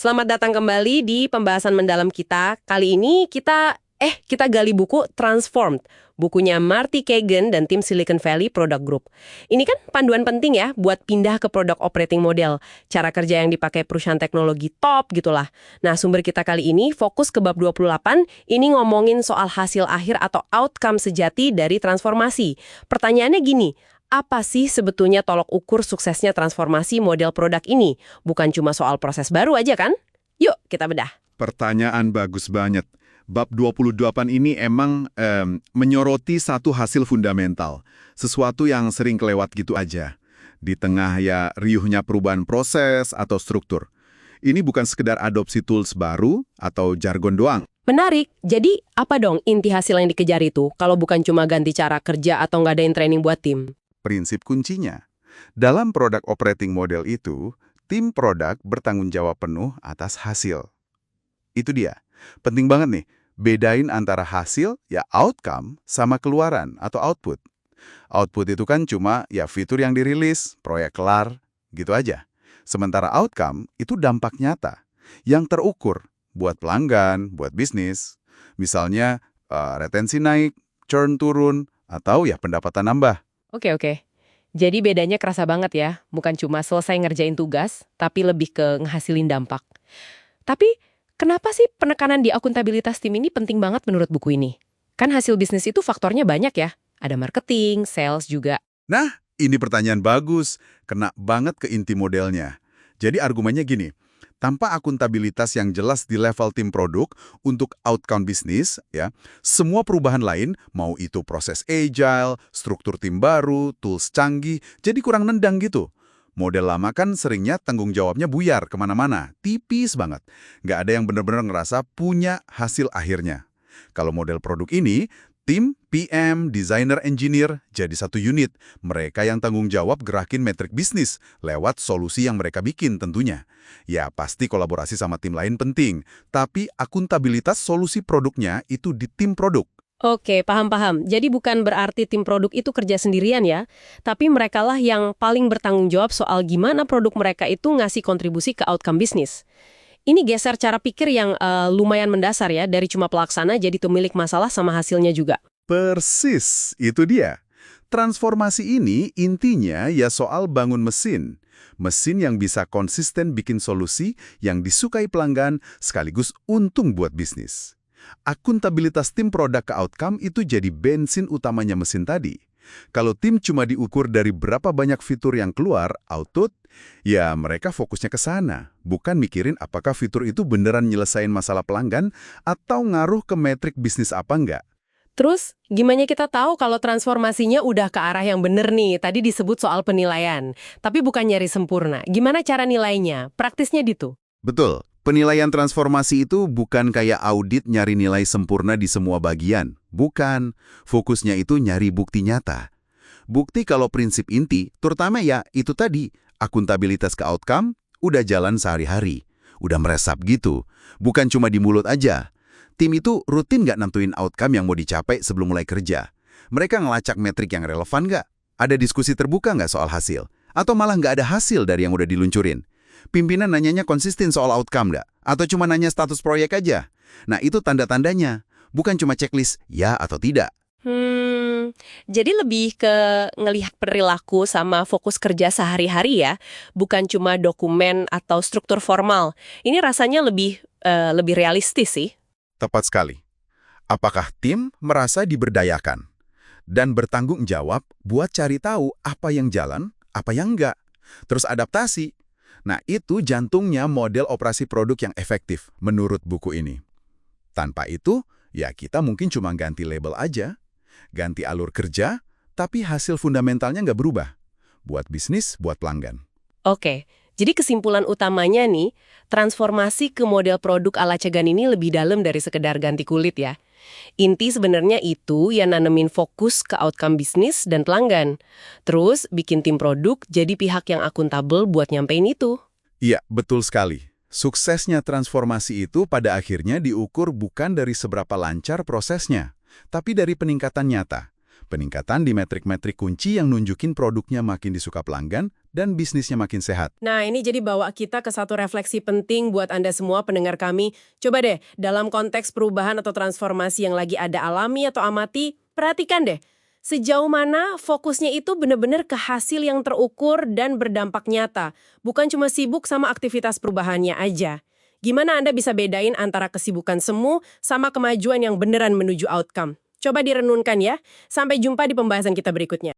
Selamat datang kembali di pembahasan mendalam kita. Kali ini kita gali buku Transformed, bukunya Marty Cagan dan tim Silicon Valley Product Group. Ini kan panduan penting ya buat pindah ke product operating model, cara kerja yang dipakai perusahaan teknologi top gitulah. Nah, sumber kita kali ini fokus ke bab 28, ini ngomongin soal hasil akhir atau outcome sejati dari transformasi. Pertanyaannya gini, apa sih sebetulnya tolok ukur suksesnya transformasi model produk ini? Bukan cuma soal proses baru aja kan? Yuk, kita bedah. Pertanyaan bagus banget. Bab 28 ini emang menyoroti satu hasil fundamental. Sesuatu yang sering kelewat gitu aja. Di tengah ya riuhnya perubahan proses atau struktur. Ini bukan sekedar adopsi tools baru atau jargon doang. Menarik. Jadi, apa dong inti hasil yang dikejar itu? Kalau bukan cuma ganti cara kerja atau ngadain training buat tim? Prinsip kuncinya. Dalam product operating model itu, tim produk bertanggung jawab penuh atas hasil. Itu dia. Penting banget nih, bedain antara hasil, ya outcome, sama keluaran atau output. Output itu kan cuma ya fitur yang dirilis, proyek kelar, gitu aja. Sementara outcome itu dampak nyata, yang terukur buat pelanggan, buat bisnis. Misalnya, retensi naik, churn turun, atau ya pendapatan nambah. Oke. Jadi bedanya kerasa banget ya. Bukan cuma selesai ngerjain tugas, tapi lebih ke ngehasilin dampak. Tapi, kenapa sih penekanan di akuntabilitas tim ini penting banget menurut buku ini? Kan hasil bisnis itu faktornya banyak ya. Ada marketing, sales juga. Nah, ini pertanyaan bagus. Kena banget ke inti modelnya. Jadi argumennya gini, tanpa akuntabilitas yang jelas di level tim produk untuk outcome bisnis, ya, semua perubahan lain, mau itu proses agile, struktur tim baru, tools canggih, jadi kurang nendang gitu. Model lama kan seringnya tanggung jawabnya buyar kemana-mana, tipis banget. Nggak ada yang benar-benar ngerasa punya hasil akhirnya. Kalau model produk ini, tim, PM, designer, engineer jadi satu unit. Mereka yang tanggung jawab gerakin metrik bisnis lewat solusi yang mereka bikin tentunya. Ya pasti kolaborasi sama tim lain penting, tapi akuntabilitas solusi produknya itu di tim produk. Oke, paham. Jadi bukan berarti tim produk itu kerja sendirian ya, tapi merekalah yang paling bertanggung jawab soal gimana produk mereka itu ngasih kontribusi ke outcome bisnis. Ini geser cara pikir yang lumayan mendasar ya, dari cuma pelaksana jadi pemilik masalah sama hasilnya juga. Persis, itu dia. Transformasi ini intinya ya soal bangun mesin. Mesin yang bisa konsisten bikin solusi yang disukai pelanggan sekaligus untung buat bisnis. Akuntabilitas tim produk ke outcome itu jadi bensin utamanya mesin tadi. Kalau tim cuma diukur dari berapa banyak fitur yang keluar, output, ya mereka fokusnya ke sana. Bukan mikirin apakah fitur itu beneran nyelesain masalah pelanggan atau ngaruh ke metrik bisnis apa enggak. Terus, gimana kita tahu kalau transformasinya udah ke arah yang bener nih? Tadi disebut soal penilaian, tapi bukan nyari sempurna. Gimana cara nilainya? Praktisnya gitu. Betul. Penilaian transformasi itu bukan kayak audit nyari nilai sempurna di semua bagian. Bukan. Fokusnya itu nyari bukti nyata. Bukti kalau prinsip inti, terutama ya itu tadi, akuntabilitas ke outcome, udah jalan sehari-hari. Udah meresap gitu. Bukan cuma di mulut aja. Tim itu rutin nggak nentuin outcome yang mau dicapai sebelum mulai kerja. Mereka ngelacak metrik yang relevan nggak? Ada diskusi terbuka nggak soal hasil? Atau malah nggak ada hasil dari yang udah diluncurin? Pimpinan nanyanya konsisten soal outcome nggak? Atau cuma nanya status proyek aja? Nah, itu tanda-tandanya. Bukan cuma checklist ya atau tidak. Jadi lebih ke ngelihat perilaku sama fokus kerja sehari-hari ya, bukan cuma dokumen atau struktur formal. Ini rasanya lebih realistis sih. Tepat sekali. Apakah tim merasa diberdayakan dan bertanggung jawab buat cari tahu apa yang jalan, apa yang enggak. Terus adaptasi. Nah, itu jantungnya model operasi produk yang efektif menurut buku ini. Tanpa itu, ya kita mungkin cuma ganti label aja, ganti alur kerja, tapi hasil fundamentalnya nggak berubah. Buat bisnis, buat pelanggan. Oke, jadi kesimpulan utamanya nih, transformasi ke model produk ala Cagan ini lebih dalam dari sekedar ganti kulit ya. Inti sebenarnya itu ya nanemin fokus ke outcome bisnis dan pelanggan. Terus bikin tim produk jadi pihak yang akuntabel buat nyampein itu. Iya, betul sekali. Suksesnya transformasi itu pada akhirnya diukur bukan dari seberapa lancar prosesnya, tapi dari peningkatan nyata. Peningkatan di metrik-metrik kunci yang nunjukin produknya makin disuka pelanggan dan bisnisnya makin sehat. Nah, ini jadi bawa kita ke satu refleksi penting buat Anda semua pendengar kami. Coba deh, dalam konteks perubahan atau transformasi yang lagi Anda alami atau amati, perhatikan deh, sejauh mana fokusnya itu benar-benar ke hasil yang terukur dan berdampak nyata, bukan cuma sibuk sama aktivitas perubahannya aja. Gimana Anda bisa bedain antara kesibukan semu sama kemajuan yang beneran menuju outcome? Coba direnunkan ya. Sampai jumpa di pembahasan kita berikutnya.